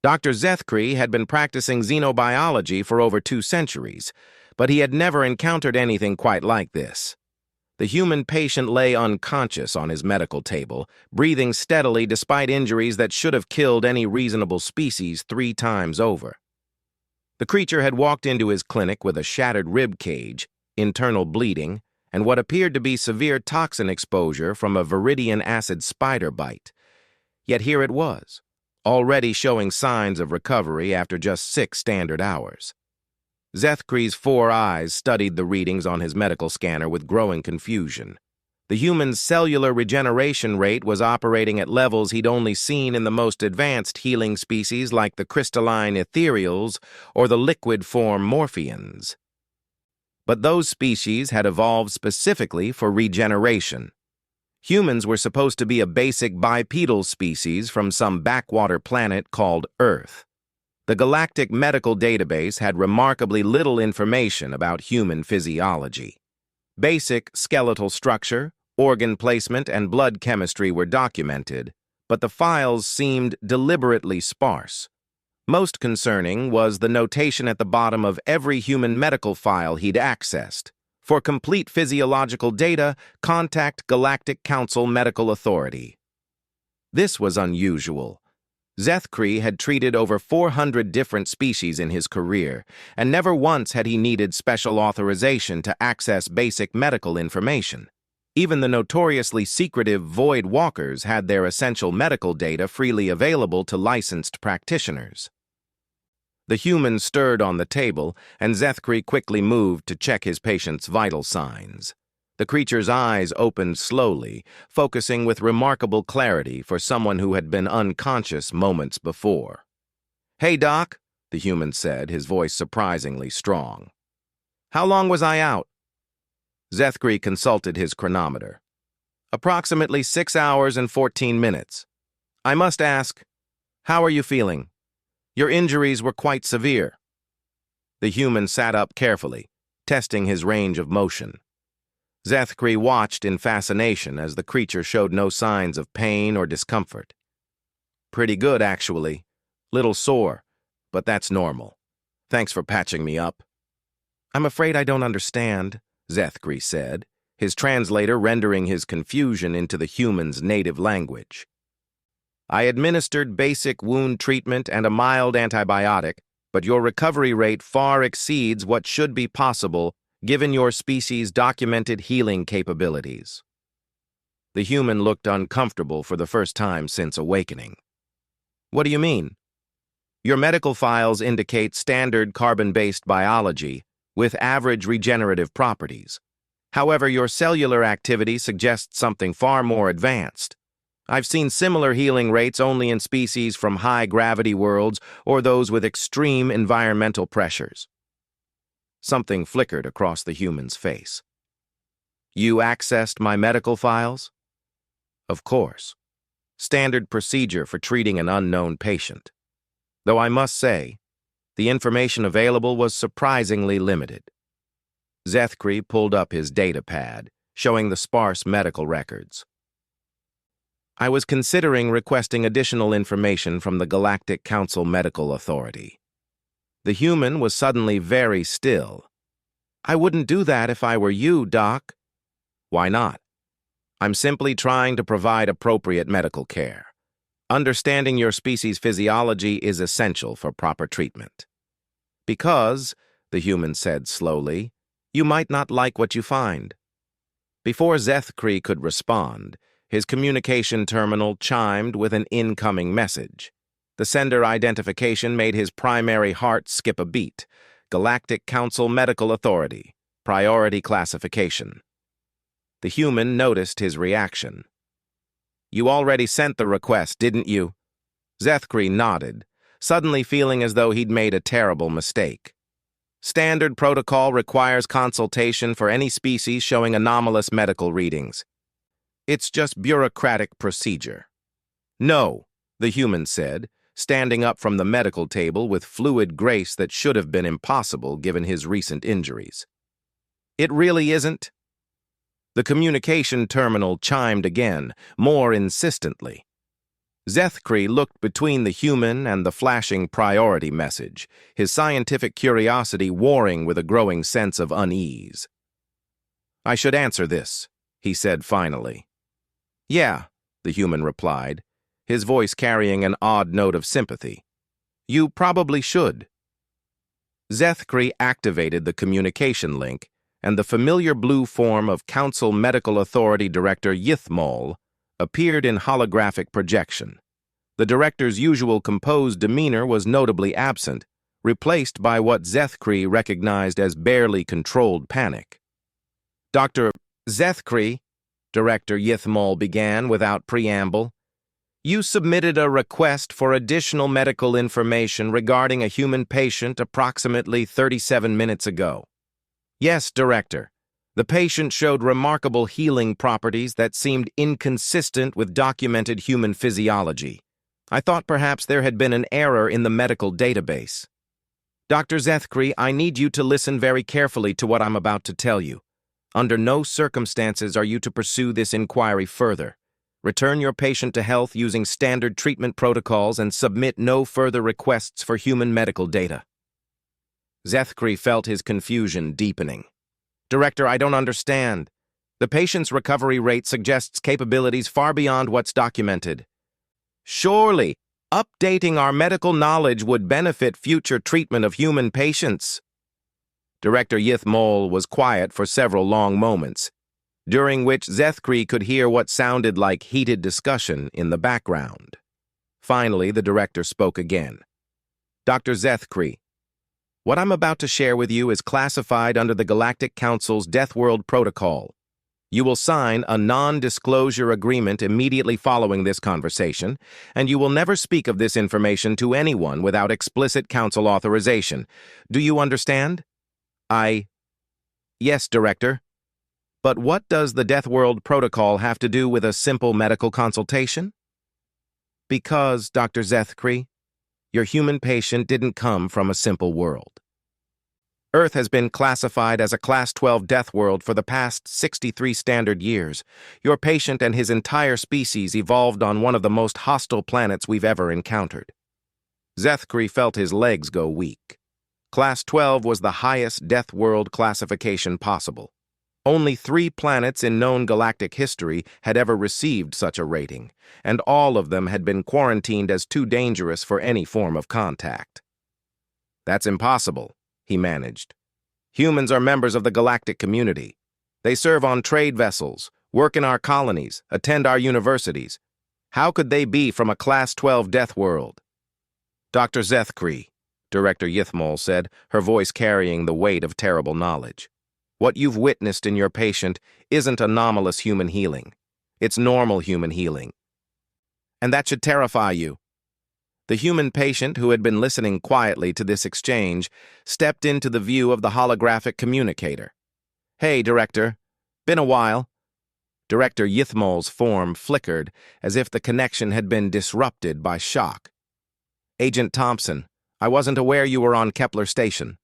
Dr. Zethkri had been practicing xenobiology for over 2 centuries, but he had never encountered anything quite like this. The human patient lay unconscious on his medical table, breathing steadily despite injuries that should have killed any reasonable species 3 times over. The creature had walked into his clinic with a shattered rib cage, internal bleeding, and what appeared to be severe toxin exposure from a viridian acid spider bite. Yet here it was, already showing signs of recovery after just 6 standard hours. Zethkri's 4 eyes studied the readings on his medical scanner with growing confusion. The human's cellular regeneration rate was operating at levels he'd only seen in the most advanced healing species like the crystalline ethereals or the liquid-form morphians. But those species had evolved specifically for regeneration. Humans were supposed to be a basic bipedal species from some backwater planet called Earth. The Galactic Medical Database had remarkably little information about human physiology. Basic skeletal structure, organ placement, and blood chemistry were documented, but the files seemed deliberately sparse. Most concerning was the notation at the bottom of every human medical file he'd accessed. For complete physiological data, contact Galactic Council Medical Authority. This was unusual. Zethkri had treated over 400 different species in his career, and never once had he needed special authorization to access basic medical information. Even the notoriously secretive Void Walkers had their essential medical data freely available to licensed practitioners. The human stirred on the table, and Zethkri quickly moved to check his patient's vital signs. The creature's eyes opened slowly, focusing with remarkable clarity for someone who had been unconscious moments before. "Hey, Doc," the human said, his voice surprisingly strong. "How long was I out?" Zethkri consulted his chronometer. "Approximately 6 hours and 14 minutes. I must ask, how are you feeling? Your injuries were quite severe." The human sat up carefully, testing his range of motion. Zethkri watched in fascination as the creature showed no signs of pain or discomfort. "Pretty good, actually. Little sore, but that's normal. Thanks for patching me up." "I'm afraid I don't understand," Zethkri said, his translator rendering his confusion into the human's native language. "I administered basic wound treatment and a mild antibiotic, but your recovery rate far exceeds what should be possible given your species' documented healing capabilities." The human looked uncomfortable for the first time since awakening. "What do you mean?" "Your medical files indicate standard carbon-based biology with average regenerative properties. However, your cellular activity suggests something far more advanced. I've seen similar healing rates only in species from high-gravity worlds or those with extreme environmental pressures." Something flickered across the human's face. "You accessed my medical files?" "Of course. Standard procedure for treating an unknown patient. Though I must say, the information available was surprisingly limited." Zethkri pulled up his data pad, showing the sparse medical records. "I was considering requesting additional information from the Galactic Council Medical Authority." The human was suddenly very still. "I wouldn't do that if I were you, Doc." "Why not?" "I'm simply trying to provide appropriate medical care. Understanding your species' physiology is essential for proper treatment." "Because," the human said slowly, "you might not like what you find." Before Zethkri could respond, his communication terminal chimed with an incoming message. The sender identification made his primary heart skip a beat. Galactic Council Medical Authority. Priority classification. The human noticed his reaction. "You already sent the request, didn't you?" Zethkri nodded, suddenly feeling as though he'd made a terrible mistake. "Standard protocol requires consultation for any species showing anomalous medical readings. It's just bureaucratic procedure." "No," the human said, standing up from the medical table with fluid grace that should have been impossible given his recent injuries. "It really isn't?" The communication terminal chimed again, more insistently. Zethkri looked between the human and the flashing priority message, his scientific curiosity warring with a growing sense of unease. "I should answer this," he said finally. "Yeah," the human replied, his voice carrying an odd note of sympathy. "You probably should." Zethkri activated the communication link, and the familiar blue form of Council Medical Authority Director Yithmol appeared in holographic projection. The director's usual composed demeanor was notably absent, replaced by what Zethkri recognized as barely controlled panic. "Dr. Zethkri," Director Yithmol began without preamble, "you submitted a request for additional medical information regarding a human patient approximately 37 minutes ago." "Yes, Director. The patient showed remarkable healing properties that seemed inconsistent with documented human physiology. I thought perhaps there had been an error in the medical database." "Dr. Zethkri, I need you to listen very carefully to what I'm about to tell you. Under no circumstances are you to pursue this inquiry further. Return your patient to health using standard treatment protocols and submit no further requests for human medical data." Zethkri felt his confusion deepening. "Director, I don't understand. The patient's recovery rate suggests capabilities far beyond what's documented." "Surely, updating our medical knowledge would benefit future treatment of human patients." Director Yithmol was quiet for several long moments, during which Zethkri could hear what sounded like heated discussion in the background. Finally, the director spoke again. "Dr. Zethkri, what I'm about to share with you is classified under the Galactic Council's Deathworld Protocol. You will sign a non-disclosure agreement immediately following this conversation, and you will never speak of this information to anyone without explicit council authorization. Do you understand?" "Yes, Director. But what does the Deathworld Protocol have to do with a simple medical consultation?" "Because, Dr. Zethkri, your human patient didn't come from a simple world. Earth has been classified as a Class 12 death world for the past 63 standard years. Your patient and his entire species evolved on one of the most hostile planets we've ever encountered." Zethkri felt his legs go weak. Class 12 was the highest death world classification possible. Only 3 planets in known galactic history had ever received such a rating, and all of them had been quarantined as too dangerous for any form of contact. "That's impossible," he managed. "Humans are members of the galactic community. They serve on trade vessels, work in our colonies, attend our universities. How could they be from a Class 12 death world?" "Dr. Zethkri," Director Yithmol said, her voice carrying the weight of terrible knowledge, "what you've witnessed in your patient isn't anomalous human healing. It's normal human healing. And that should terrify you." The human patient, who had been listening quietly to this exchange, stepped into the view of the holographic communicator. "Hey, Director. Been a while." Director Yithmol's form flickered as if the connection had been disrupted by shock. "Agent Thompson, I wasn't aware you were on Kepler Station."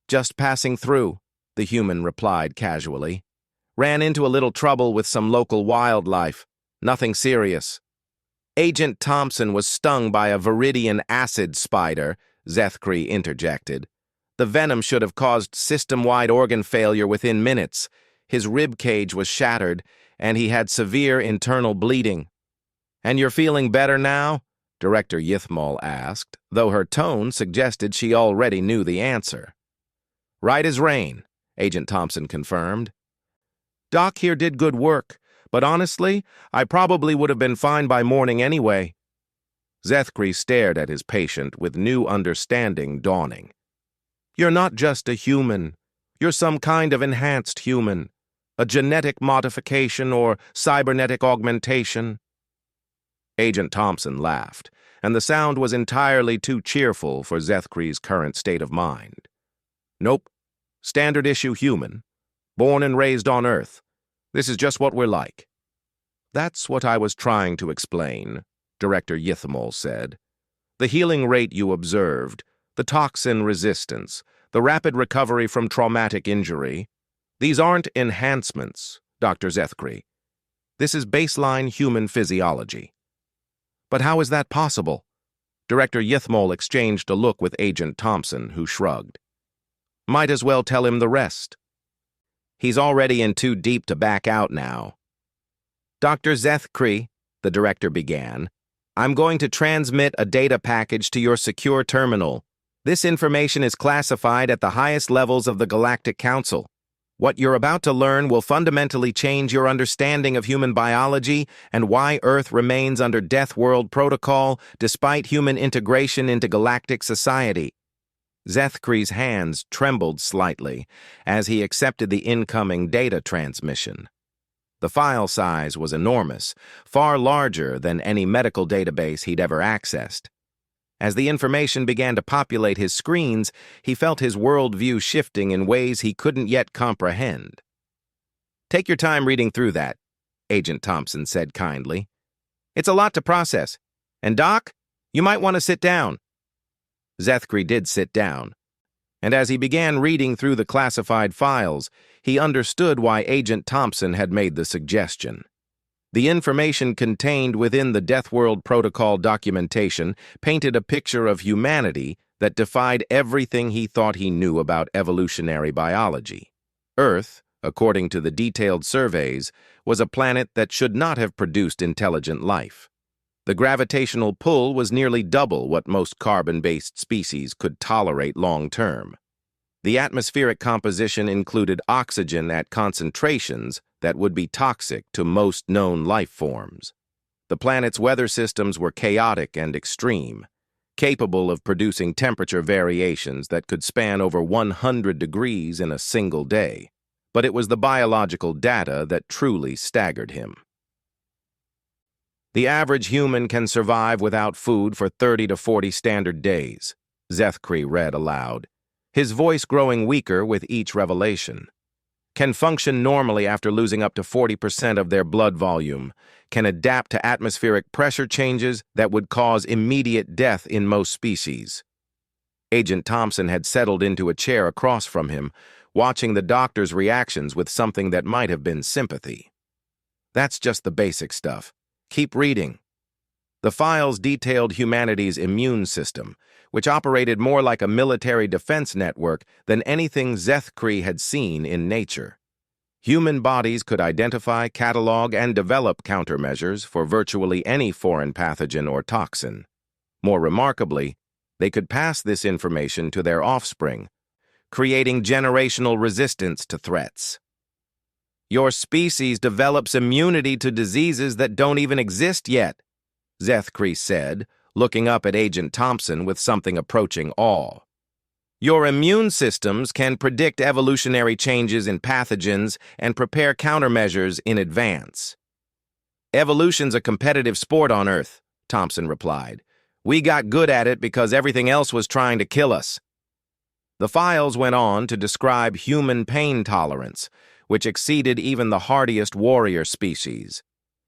"Just passing through," the human replied casually. "Ran into a little trouble with some local wildlife. Nothing serious." "Agent Thompson was stung by a viridian acid spider," Zethkri interjected. "The venom should have caused system-wide organ failure within minutes. His rib cage was shattered, and he had severe internal bleeding." "And you're feeling better now?" Director Yithmol asked, though her tone suggested she already knew the answer. "Right as rain," Agent Thompson confirmed. "Doc here did good work. But honestly, I probably would have been fine by morning anyway." Zethkri stared at his patient with new understanding dawning. "You're not just a human. You're some kind of enhanced human. A genetic modification or cybernetic augmentation." Agent Thompson laughed, and the sound was entirely too cheerful for Zethkri's current state of mind. "Nope. Standard issue human. Born and raised on Earth. This is just what we're like." "That's what I was trying to explain," Director Yithmol said. "The healing rate you observed, the toxin resistance, the rapid recovery from traumatic injury, these aren't enhancements, Dr. Zethkri. This is baseline human physiology." But how is that possible? Director Yithmol exchanged a look with Agent Thompson, who shrugged. Might as well tell him the rest. He's already in too deep to back out now. Dr. Zethkri, the director began, I'm going to transmit a data package to your secure terminal. This information is classified at the highest levels of the Galactic Council. What you're about to learn will fundamentally change your understanding of human biology and why Earth remains under Deathworld protocol despite human integration into galactic society. Zethkri's hands trembled slightly as he accepted the incoming data transmission. The file size was enormous, far larger than any medical database he'd ever accessed. As the information began to populate his screens, he felt his worldview shifting in ways he couldn't yet comprehend. Take your time reading through that, Agent Thompson said kindly. It's a lot to process. And Doc, you might want to sit down. Zethkri did sit down, and as he began reading through the classified files, he understood why Agent Thompson had made the suggestion. The information contained within the Deathworld Protocol documentation painted a picture of humanity that defied everything he thought he knew about evolutionary biology. Earth, according to the detailed surveys, was a planet that should not have produced intelligent life. The gravitational pull was nearly double what most carbon-based species could tolerate long-term. The atmospheric composition included oxygen at concentrations that would be toxic to most known life forms. The planet's weather systems were chaotic and extreme, capable of producing temperature variations that could span over 100 degrees in a single day. But it was the biological data that truly staggered him. The average human can survive without food for 30 to 40 standard days, Zethkri read aloud, his voice growing weaker with each revelation. Can function normally after losing up to 40% of their blood volume, can adapt to atmospheric pressure changes that would cause immediate death in most species. Agent Thompson had settled into a chair across from him, watching the doctor's reactions with something that might have been sympathy. That's just the basic stuff. Keep reading. The files detailed humanity's immune system, which operated more like a military defense network than anything Zethkri had seen in nature. Human bodies could identify, catalog, and develop countermeasures for virtually any foreign pathogen or toxin. More remarkably, they could pass this information to their offspring, creating generational resistance to threats. Your species develops immunity to diseases that don't even exist yet, Zethkri said, looking up at Agent Thompson with something approaching awe. Your immune systems can predict evolutionary changes in pathogens and prepare countermeasures in advance. Evolution's a competitive sport on Earth, Thompson replied. We got good at it because everything else was trying to kill us. The files went on to describe human pain tolerance, which exceeded even the hardiest warrior species.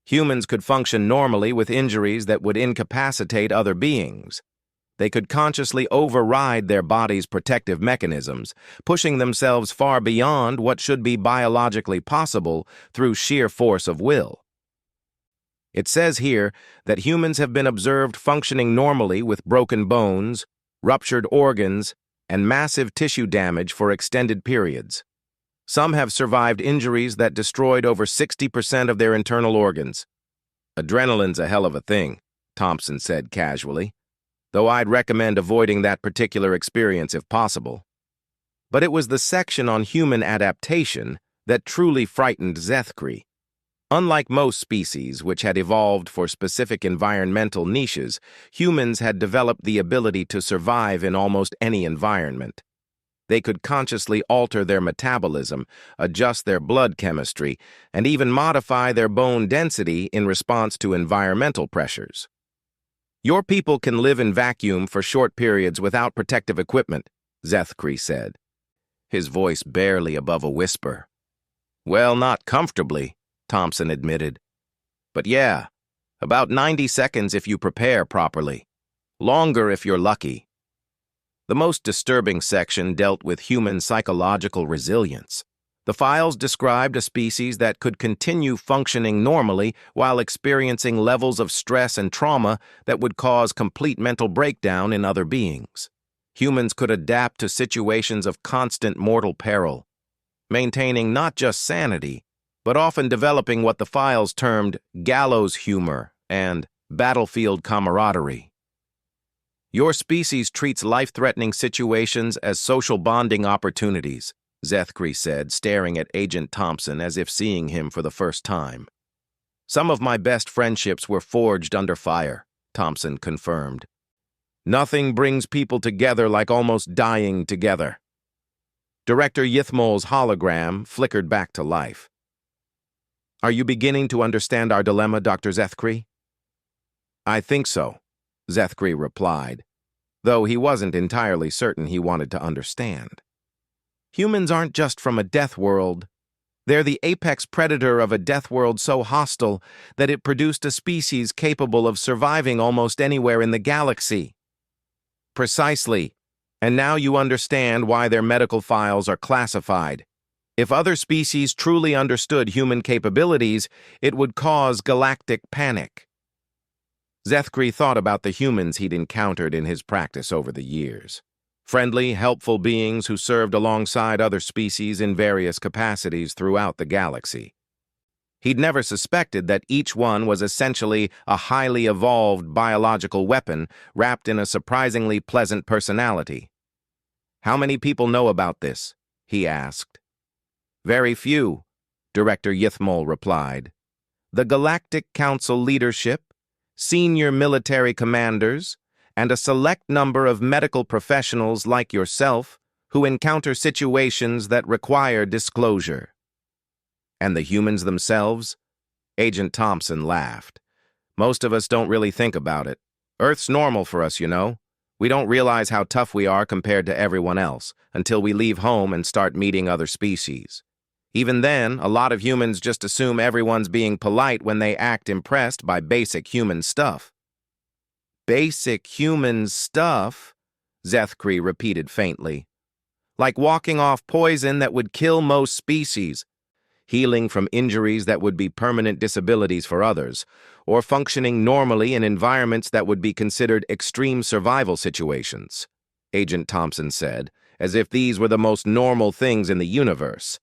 Humans could function normally with injuries that would incapacitate other beings. They could consciously override their body's protective mechanisms, pushing themselves far beyond what should be biologically possible through sheer force of will. It says here that humans have been observed functioning normally with broken bones, ruptured organs, and massive tissue damage for extended periods. Some have survived injuries that destroyed over 60% of their internal organs. Adrenaline's a hell of a thing, Thompson said casually, though I'd recommend avoiding that particular experience if possible. But it was the section on human adaptation that truly frightened Zethkri. Unlike most species, which had evolved for specific environmental niches, humans had developed the ability to survive in almost any environment. They could consciously alter their metabolism, adjust their blood chemistry, and even modify their bone density in response to environmental pressures. Your people can live in vacuum for short periods without protective equipment, Zethkri said, his voice barely above a whisper. Well, not comfortably, Thompson admitted. But yeah, about 90 seconds if you prepare properly. Longer if you're lucky. The most disturbing section dealt with human psychological resilience. The files described a species that could continue functioning normally while experiencing levels of stress and trauma that would cause complete mental breakdown in other beings. Humans could adapt to situations of constant mortal peril, maintaining not just sanity, but often developing what the files termed gallows humor and battlefield camaraderie. Your species treats life-threatening situations as social bonding opportunities, Zethkri said, staring at Agent Thompson as if seeing him for the first time. Some of my best friendships were forged under fire, Thompson confirmed. Nothing brings people together like almost dying together. Director Yithmol's hologram flickered back to life. Are you beginning to understand our dilemma, Dr. Zethkri? I think so, Zethkri replied, though he wasn't entirely certain he wanted to understand. Humans aren't just from a death world. They're the apex predator of a death world so hostile that it produced a species capable of surviving almost anywhere in the galaxy. Precisely. And now you understand why their medical files are classified. If other species truly understood human capabilities, it would cause galactic panic. Zethkri thought about the humans he'd encountered in his practice over the years. Friendly, helpful beings who served alongside other species in various capacities throughout the galaxy. He'd never suspected that each one was essentially a highly evolved biological weapon wrapped in a surprisingly pleasant personality. How many people know about this? He asked. Very few, Director Yithmol replied. The Galactic Council leadership, senior military commanders, and a select number of medical professionals like yourself who encounter situations that require disclosure. And the humans themselves? Agent Thompson laughed. Most of us don't really think about it. Earth's normal for us, you know. We don't realize how tough we are compared to everyone else until we leave home and start meeting other species. Even then, a lot of humans just assume everyone's being polite when they act impressed by basic human stuff. Basic human stuff? Zethkri repeated faintly. Like walking off poison that would kill most species, healing from injuries that would be permanent disabilities for others, or functioning normally in environments that would be considered extreme survival situations, Agent Thompson said, as if these were the most normal things in the universe.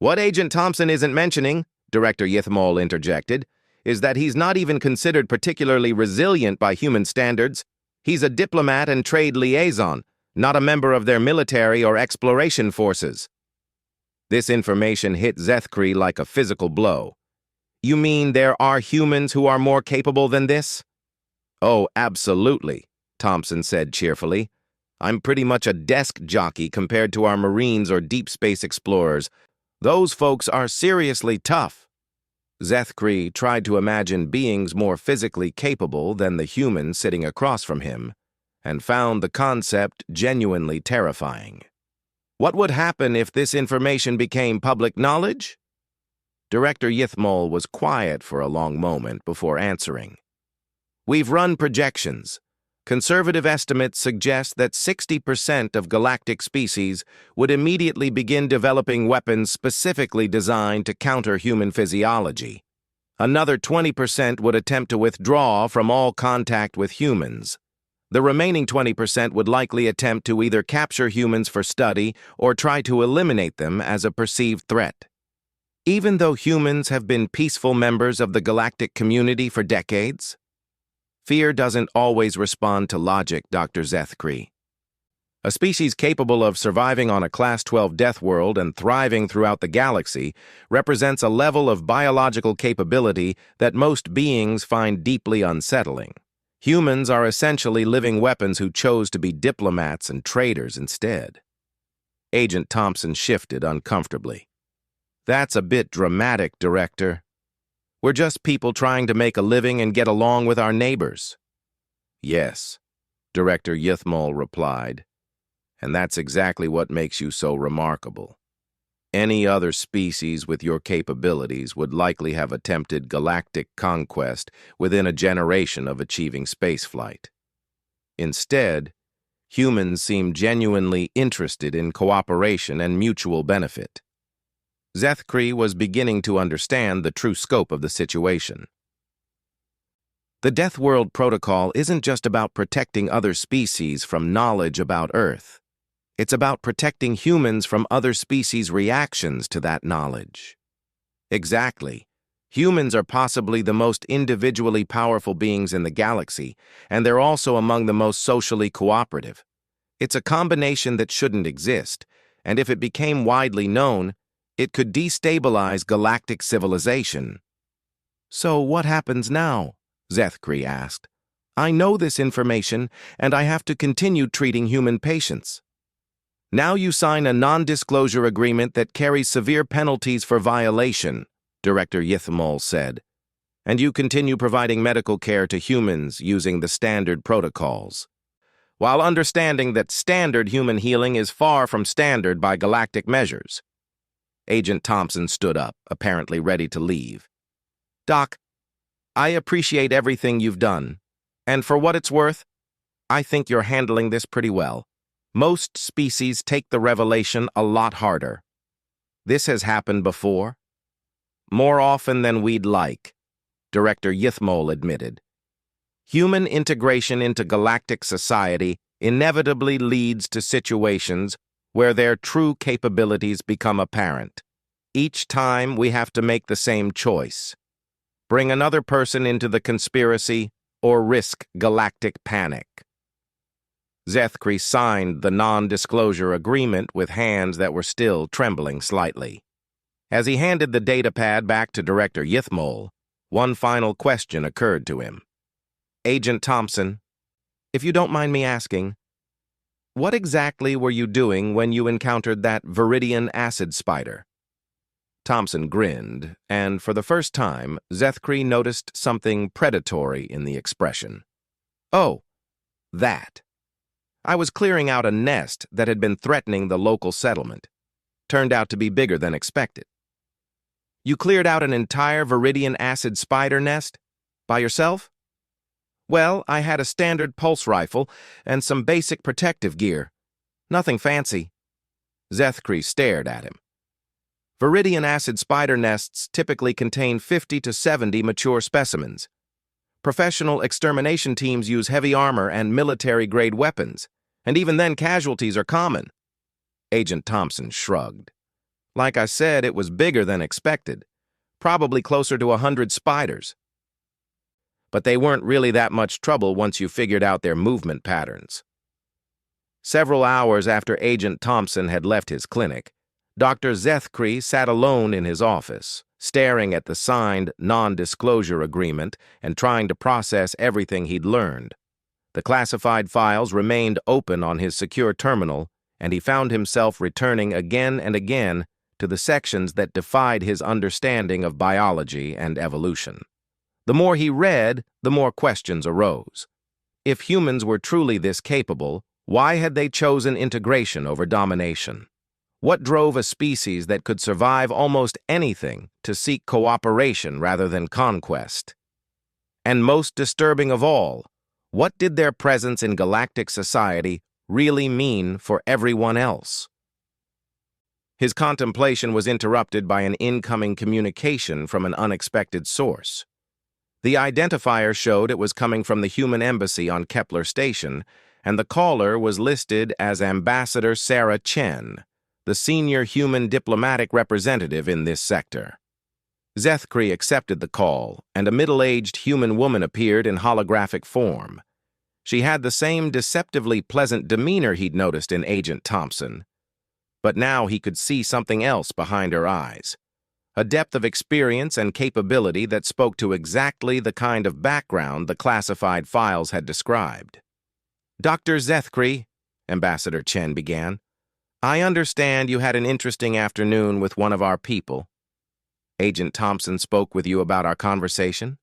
What Agent Thompson isn't mentioning, Director Yithmol interjected, is that he's not even considered particularly resilient by human standards. He's a diplomat and trade liaison, not a member of their military or exploration forces. This information hit Zethkri like a physical blow. You mean there are humans who are more capable than this? Oh, absolutely, Thompson said cheerfully. I'm pretty much a desk jockey compared to our Marines or deep space explorers. Those folks are seriously tough. Zethkri tried to imagine beings more physically capable than the human sitting across from him, and found the concept genuinely terrifying. What would happen if this information became public knowledge? Director Yithmol was quiet for a long moment before answering. We've run projections. Conservative estimates suggest that 60% of galactic species would immediately begin developing weapons specifically designed to counter human physiology. Another 20% would attempt to withdraw from all contact with humans. The remaining 20% would likely attempt to either capture humans for study or try to eliminate them as a perceived threat. Even though humans have been peaceful members of the galactic community for decades, fear doesn't always respond to logic, Dr. Zethkri. A species capable of surviving on a Class 12 death world and thriving throughout the galaxy represents a level of biological capability that most beings find deeply unsettling. Humans are essentially living weapons who chose to be diplomats and traders instead. Agent Thompson shifted uncomfortably. That's a bit dramatic, Director. We're just people trying to make a living and get along with our neighbors. Yes, Director Yithmol replied, and that's exactly what makes you so remarkable. Any other species with your capabilities would likely have attempted galactic conquest within a generation of achieving spaceflight. Instead, humans seem genuinely interested in cooperation and mutual benefit. Zethkri was beginning to understand the true scope of the situation. The Deathworld Protocol isn't just about protecting other species from knowledge about Earth. It's about protecting humans from other species' reactions to that knowledge. Exactly. Humans are possibly the most individually powerful beings in the galaxy, and they're also among the most socially cooperative. It's a combination that shouldn't exist, and if it became widely known, it could destabilize galactic civilization. So what happens now? Zethkri asked. I know this information, and I have to continue treating human patients. Now you sign a non-disclosure agreement that carries severe penalties for violation, Director Yithmol said, and you continue providing medical care to humans using the standard protocols, while understanding that standard human healing is far from standard by galactic measures. Agent Thompson stood up, apparently ready to leave. Doc, I appreciate everything you've done, and for what it's worth, I think you're handling this pretty well. Most species take the revelation a lot harder. This has happened before. More often than we'd like, Director Yithmol admitted. Human integration into galactic society inevitably leads to situations where their true capabilities become apparent. Each time we have to make the same choice. Bring another person into the conspiracy or risk galactic panic. Zethkri signed the non-disclosure agreement with hands that were still trembling slightly. As he handed the datapad back to Director Yithmol, one final question occurred to him. Agent Thompson, if you don't mind me asking, what exactly were you doing when you encountered that Viridian acid spider? Thompson grinned, and for the first time, Zethkri noticed something predatory in the expression. Oh, that. I was clearing out a nest that had been threatening the local settlement. Turned out to be bigger than expected. You cleared out an entire Viridian acid spider nest? By yourself? Well, I had a standard pulse rifle and some basic protective gear. Nothing fancy. Zethkri stared at him. Viridian acid spider nests typically contain 50 to 70 mature specimens. Professional extermination teams use heavy armor and military-grade weapons, and even then casualties are common. Agent Thompson shrugged. Like I said, it was bigger than expected, probably closer to 100 spiders. But they weren't really that much trouble once you figured out their movement patterns. Several hours after Agent Thompson had left his clinic, Dr. Zethkri sat alone in his office, staring at the signed non-disclosure agreement and trying to process everything he'd learned. The classified files remained open on his secure terminal, and he found himself returning again and again to the sections that defied his understanding of biology and evolution. The more he read, the more questions arose. If humans were truly this capable, why had they chosen integration over domination? What drove a species that could survive almost anything to seek cooperation rather than conquest? And most disturbing of all, what did their presence in galactic society really mean for everyone else? His contemplation was interrupted by an incoming communication from an unexpected source. The identifier showed it was coming from the human embassy on Kepler Station, and the caller was listed as Ambassador Sarah Chen, the senior human diplomatic representative in this sector. Zethkri accepted the call, and a middle-aged human woman appeared in holographic form. She had the same deceptively pleasant demeanor he'd noticed in Agent Thompson. But now he could see something else behind her eyes. A depth of experience and capability that spoke to exactly the kind of background the classified files had described. Dr. Zethkri, Ambassador Chen began, I understand you had an interesting afternoon with one of our people. Agent Thompson spoke with you about our conversation?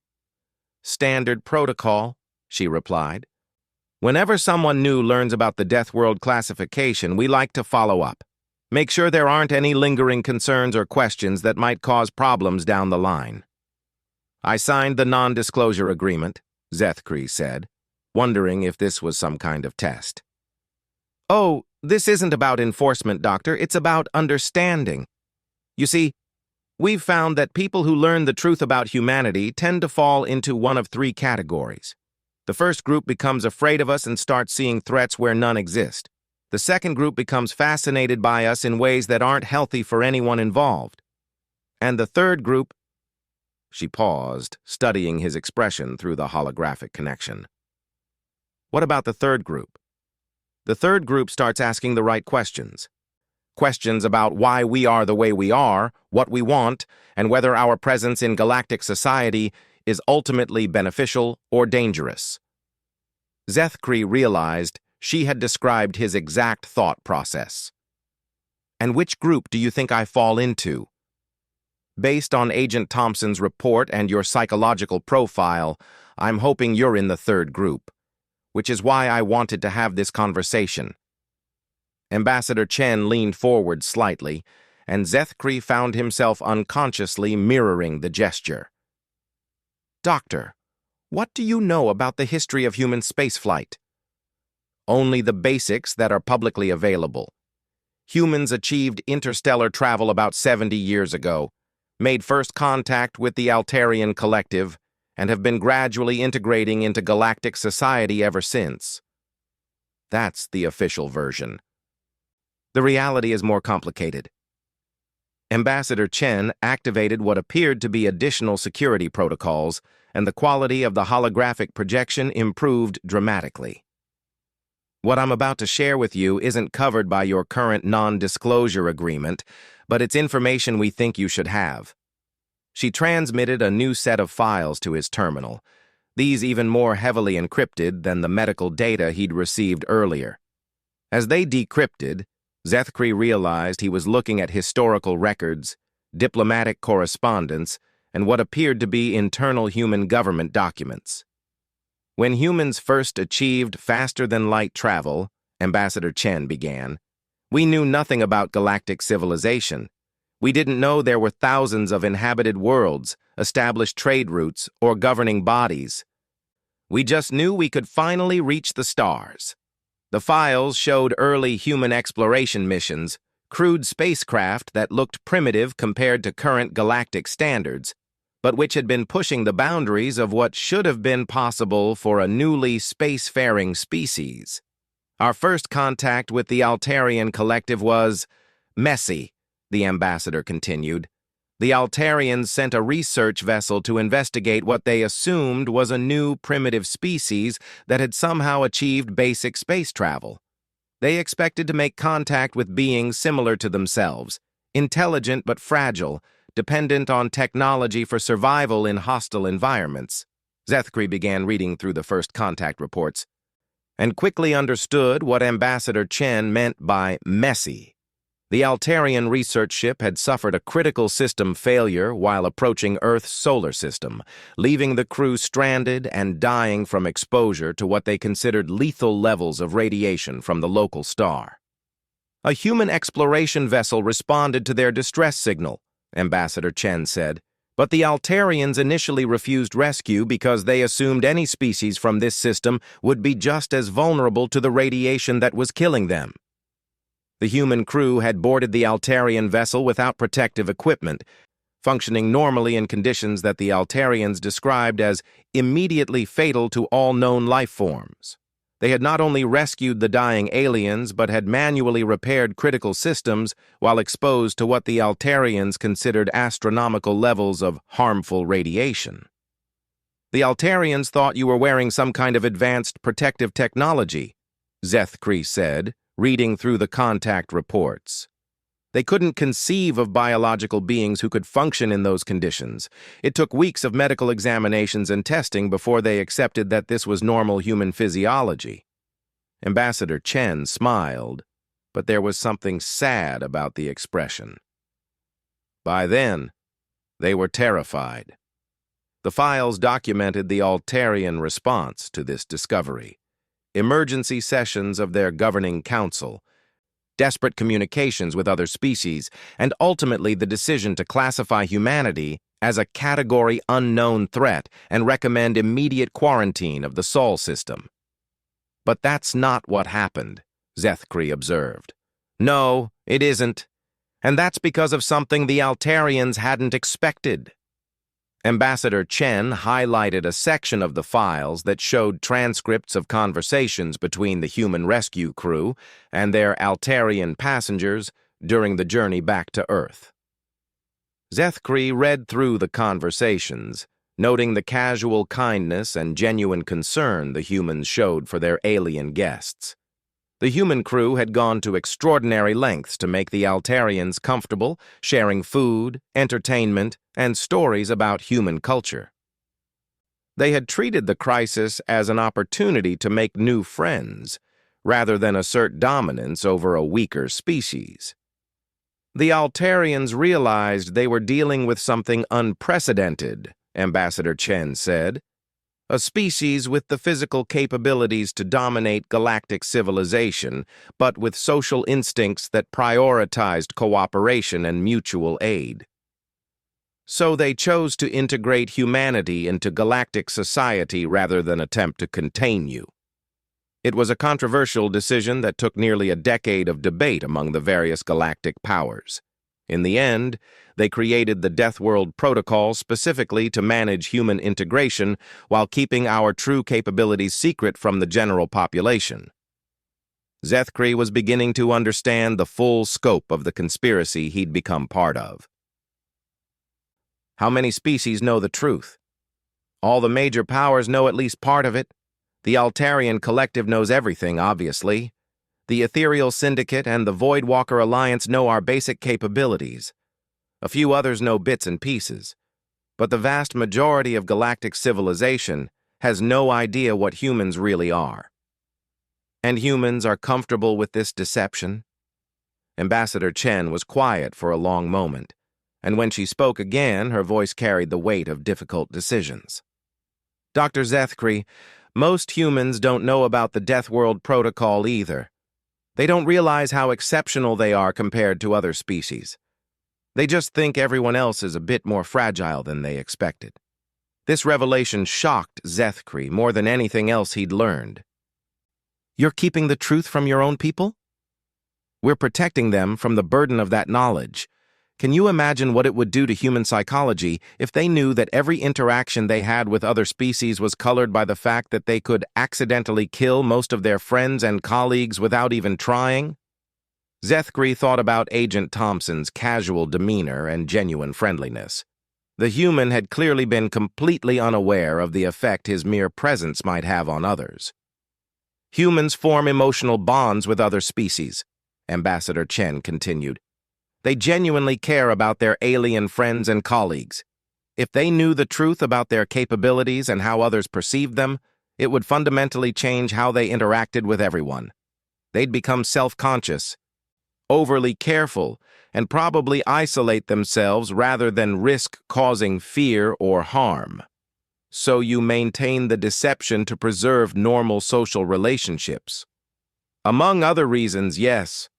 Standard protocol, she replied. Whenever someone new learns about the Deathworld classification, we like to follow up. Make sure there aren't any lingering concerns or questions that might cause problems down the line. I signed the non-disclosure agreement, Zethkri said, wondering if this was some kind of test. Oh, this isn't about enforcement, Doctor. It's about understanding. You see, We've found that people who learn the truth about humanity tend to fall into one of three categories. The first group becomes afraid of us and starts seeing threats where none exist. The second group becomes fascinated by us in ways that aren't healthy for anyone involved. And the third group— She paused, studying his expression through the holographic connection. What about the third group? The third group starts asking the right questions. Questions about why we are the way we are, what we want, and whether our presence in galactic society is ultimately beneficial or dangerous. Zethkri realized she had described his exact thought process. And which group do you think I fall into? Based on Agent Thompson's report and your psychological profile, I'm hoping you're in the third group, which is why I wanted to have this conversation. Ambassador Chen leaned forward slightly, and Zethkri found himself unconsciously mirroring the gesture. Doctor, what do you know about the history of human spaceflight? Only the basics that are publicly available. Humans achieved interstellar travel about 70 years ago, made first contact with the Altarian collective, and have been gradually integrating into galactic society ever since. That's the official version. The reality is more complicated. Ambassador Chen activated what appeared to be additional security protocols, and the quality of the holographic projection improved dramatically. What I'm about to share with you isn't covered by your current non-disclosure agreement, but it's information we think you should have. She transmitted a new set of files to his terminal, these even more heavily encrypted than the medical data he'd received earlier. As they decrypted, Zethkri realized he was looking at historical records, diplomatic correspondence, and what appeared to be internal human government documents. When humans first achieved faster-than-light travel, Ambassador Chen began, we knew nothing about galactic civilization. We didn't know there were thousands of inhabited worlds, established trade routes, or governing bodies. We just knew we could finally reach the stars. The files showed early human exploration missions, crude spacecraft that looked primitive compared to current galactic standards, but which had been pushing the boundaries of what should have been possible for a newly spacefaring species. Our first contact with the Altarian collective was messy, the ambassador continued. The Altarians sent a research vessel to investigate what they assumed was a new primitive species that had somehow achieved basic space travel. They expected to make contact with beings similar to themselves, intelligent but fragile, dependent on technology for survival in hostile environments. Zethkri began reading through the first contact reports, and quickly understood what Ambassador Chen meant by messy. The Altarian research ship had suffered a critical system failure while approaching Earth's solar system, leaving the crew stranded and dying from exposure to what they considered lethal levels of radiation from the local star. A human exploration vessel responded to their distress signal, Ambassador Chen said, but the Altarians initially refused rescue because they assumed any species from this system would be just as vulnerable to the radiation that was killing them. The human crew had boarded the Altarian vessel without protective equipment, functioning normally in conditions that the Altarians described as immediately fatal to all known life forms. They had not only rescued the dying aliens, but had manually repaired critical systems while exposed to what the Altarians considered astronomical levels of harmful radiation. The Altarians thought you were wearing some kind of advanced protective technology, Zethkri said, reading through the contact reports. They couldn't conceive of biological beings who could function in those conditions. It took weeks of medical examinations and testing before they accepted that this was normal human physiology. Ambassador Chen smiled, but there was something sad about the expression. By then, they were terrified. The files documented the Altarian response to this discovery. Emergency sessions of their governing council, desperate communications with other species, and ultimately the decision to classify humanity as a category unknown threat and recommend immediate quarantine of the Sol system. But that's not what happened, Zethkri observed. No, it isn't. And that's because of something the Altarians hadn't expected. Ambassador Chen highlighted a section of the files that showed transcripts of conversations between the human rescue crew and their Altarian passengers during the journey back to Earth. Zethkri read through the conversations, noting the casual kindness and genuine concern the humans showed for their alien guests. The human crew had gone to extraordinary lengths to make the Altarians comfortable, sharing food, entertainment, and stories about human culture. They had treated the crisis as an opportunity to make new friends, rather than assert dominance over a weaker species. The Altarians realized they were dealing with something unprecedented, Ambassador Chen said. A species with the physical capabilities to dominate galactic civilization, but with social instincts that prioritized cooperation and mutual aid. So they chose to integrate humanity into galactic society rather than attempt to contain you. It was a controversial decision that took nearly a decade of debate among the various galactic powers. In the end, they created the Deathworld Protocol specifically to manage human integration while keeping our true capabilities secret from the general population. Zethkri was beginning to understand the full scope of the conspiracy he'd become part of. How many species know the truth? All the major powers know at least part of it. The Altarian Collective knows everything, obviously. The Ethereal Syndicate and the Voidwalker Alliance know our basic capabilities. A few others know bits and pieces. But the vast majority of galactic civilization has no idea what humans really are. And humans are comfortable with this deception? Ambassador Chen was quiet for a long moment, and when she spoke again, her voice carried the weight of difficult decisions. Dr. Zethkri, most humans don't know about the Deathworld Protocol either. They don't realize how exceptional they are compared to other species. They just think everyone else is a bit more fragile than they expected. This revelation shocked Zethkri more than anything else he'd learned. You're keeping the truth from your own people? We're protecting them from the burden of that knowledge. Can you imagine what it would do to human psychology if they knew that every interaction they had with other species was colored by the fact that they could accidentally kill most of their friends and colleagues without even trying? Zethkri thought about Agent Thompson's casual demeanor and genuine friendliness. The human had clearly been completely unaware of the effect his mere presence might have on others. Humans form emotional bonds with other species, Ambassador Chen continued. They genuinely care about their alien friends and colleagues. If they knew the truth about their capabilities and how others perceived them, it would fundamentally change how they interacted with everyone. They'd become self-conscious, overly careful, and probably isolate themselves rather than risk causing fear or harm. So you maintain the deception to preserve normal social relationships. Among other reasons, yes.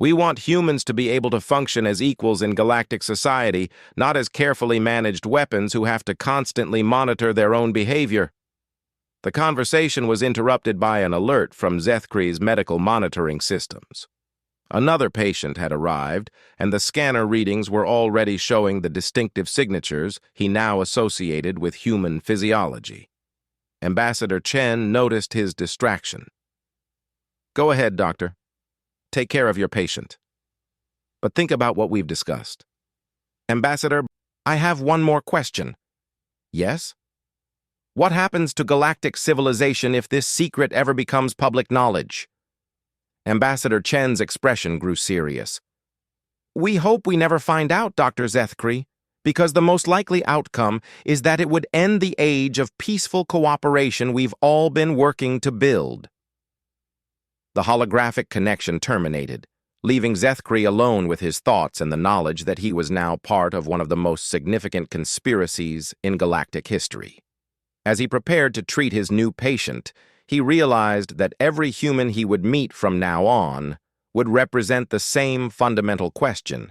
We want humans to be able to function as equals in galactic society, not as carefully managed weapons who have to constantly monitor their own behavior. The conversation was interrupted by an alert from Zethkri's medical monitoring systems. Another patient had arrived, and the scanner readings were already showing the distinctive signatures he now associated with human physiology. Ambassador Chen noticed his distraction. Go ahead, doctor. Take care of your patient. But think about what we've discussed. Ambassador, I have one more question. Yes? What happens to galactic civilization if this secret ever becomes public knowledge? Ambassador Chen's expression grew serious. We hope we never find out, Dr. Zethkri, because the most likely outcome is that it would end the age of peaceful cooperation we've all been working to build. The holographic connection terminated, leaving Zethkri alone with his thoughts and the knowledge that he was now part of one of the most significant conspiracies in galactic history. As he prepared to treat his new patient, he realized that every human he would meet from now on would represent the same fundamental question.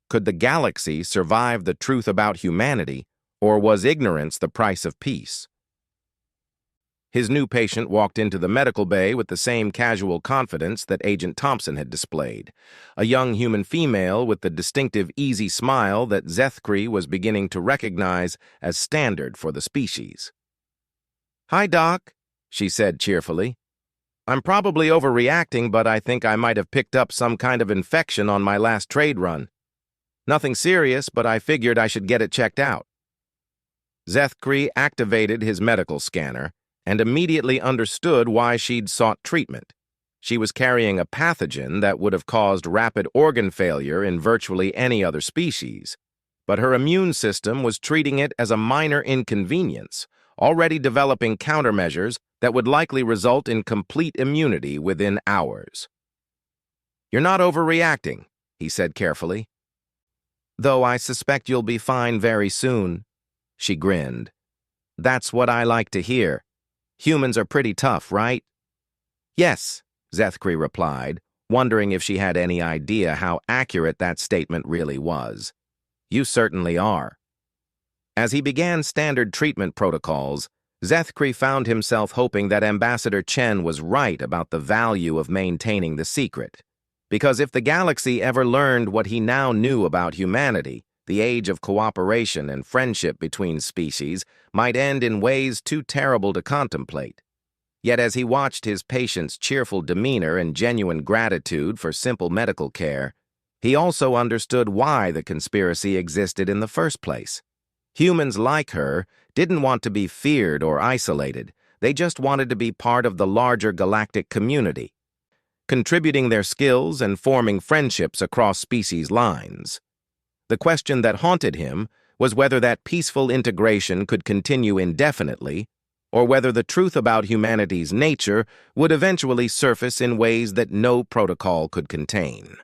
Could the galaxy survive the truth about humanity, or was ignorance the price of peace? His new patient walked into the medical bay with the same casual confidence that Agent Thompson had displayed, a young human female with the distinctive easy smile that Zethkri was beginning to recognize as standard for the species. "Hi, Doc," she said cheerfully. "I'm probably overreacting, but I think I might have picked up some kind of infection on my last trade run. Nothing serious, but I figured I should get it checked out." Zethkri activated his medical scanner and immediately understood why she'd sought treatment. She was carrying a pathogen that would have caused rapid organ failure in virtually any other species, but her immune system was treating it as a minor inconvenience, already developing countermeasures that would likely result in complete immunity within hours. "You're not overreacting," he said carefully. "Though I suspect you'll be fine very soon," she grinned. "That's what I like to hear. Humans are pretty tough, right?" "Yes," Zethkri replied, wondering if she had any idea how accurate that statement really was. "You certainly are." As he began standard treatment protocols, Zethkri found himself hoping that Ambassador Chen was right about the value of maintaining the secret. Because if the galaxy ever learned what he now knew about humanity, the age of cooperation and friendship between species might end in ways too terrible to contemplate. Yet as he watched his patient's cheerful demeanor and genuine gratitude for simple medical care, he also understood why the conspiracy existed in the first place. Humans like her didn't want to be feared or isolated. They just wanted to be part of the larger galactic community, contributing their skills and forming friendships across species lines. The question that haunted him was whether that peaceful integration could continue indefinitely, or whether the truth about humanity's nature would eventually surface in ways that no protocol could contain.